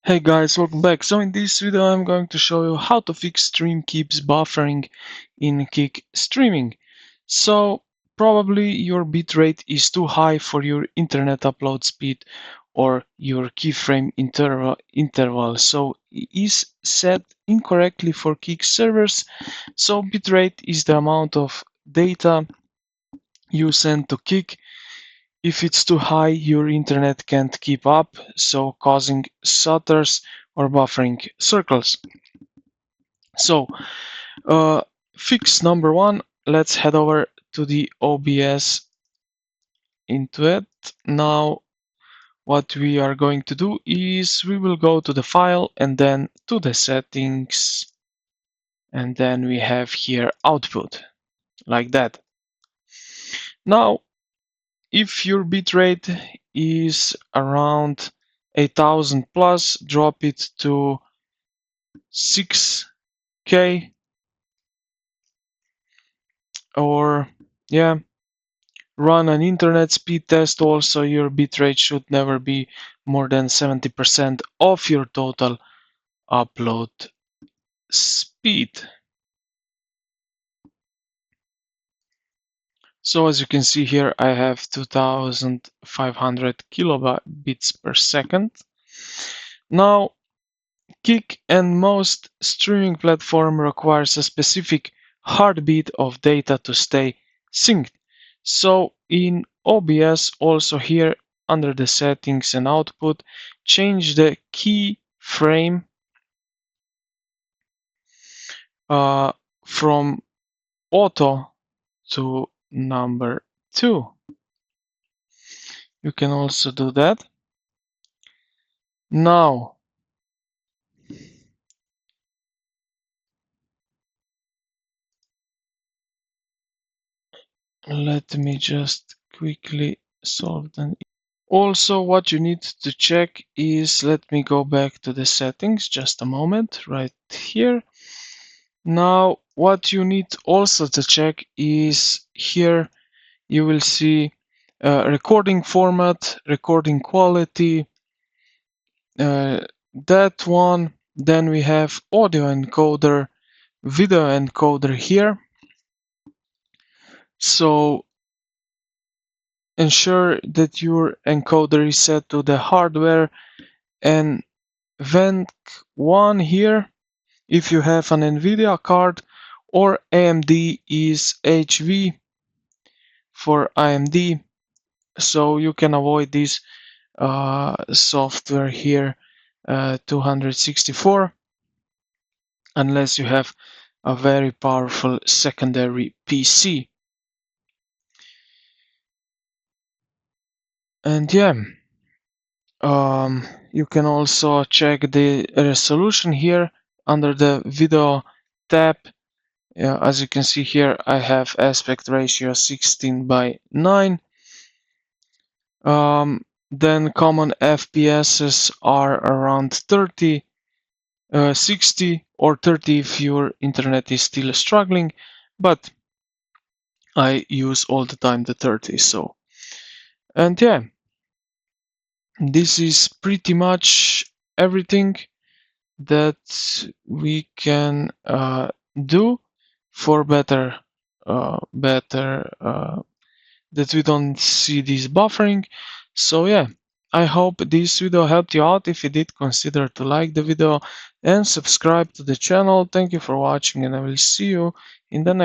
Hey guys, welcome back. So in this video I'm going to show you how to fix stream keeps buffering in Kick streaming. So probably your bitrate is too high for your internet upload speed or your keyframe interval. So it is set incorrectly for Kick servers. So bitrate is the amount of data you send to Kick. If it's too high, your internet can't keep up, so causing stutters or buffering circles. So, uh, fix number one, let's head over to the OBS into it. Now, what we are going to do is we will go to the file and then to the settings, and then we have here output, like that. Now, if your bitrate is around 8000 plus, drop it to 6K, or yeah, run an internet speed test. Also, your bitrate should never be more than 70% of your total upload speed. So as you can see here, I have 2500 kilobits per second. Now, Kick and most streaming platform requires a specific heartbeat of data to stay synced. So in OBS, also here under the settings and output, change the key frame from auto to number 2. You can also do that. Now, let me just quickly solve them. Also, what you need to check is, let me go back to the settings, just a moment, right here. Now, what you need also to check is here you will see recording format, recording quality, that one. Then we have audio encoder, video encoder here. So ensure that your encoder is set to the hardware, and VENC1 here if you have an NVIDIA card, or AMD is HV for AMD. So you can avoid this software here, 264, unless you have a very powerful secondary PC. And yeah, you can also check the resolution here under the video tab. As you can see here, I have aspect ratio 16:9. Then common FPSs are around 30, 60 or 30 if your internet is still struggling, but I use all the time the 30. So, and yeah, this is pretty much everything that we can do for better that we don't see this buffering. So yeah, I hope this video helped you out. If you did, consider to like the video and subscribe to the channel. Thank you for watching, and I will see you in the next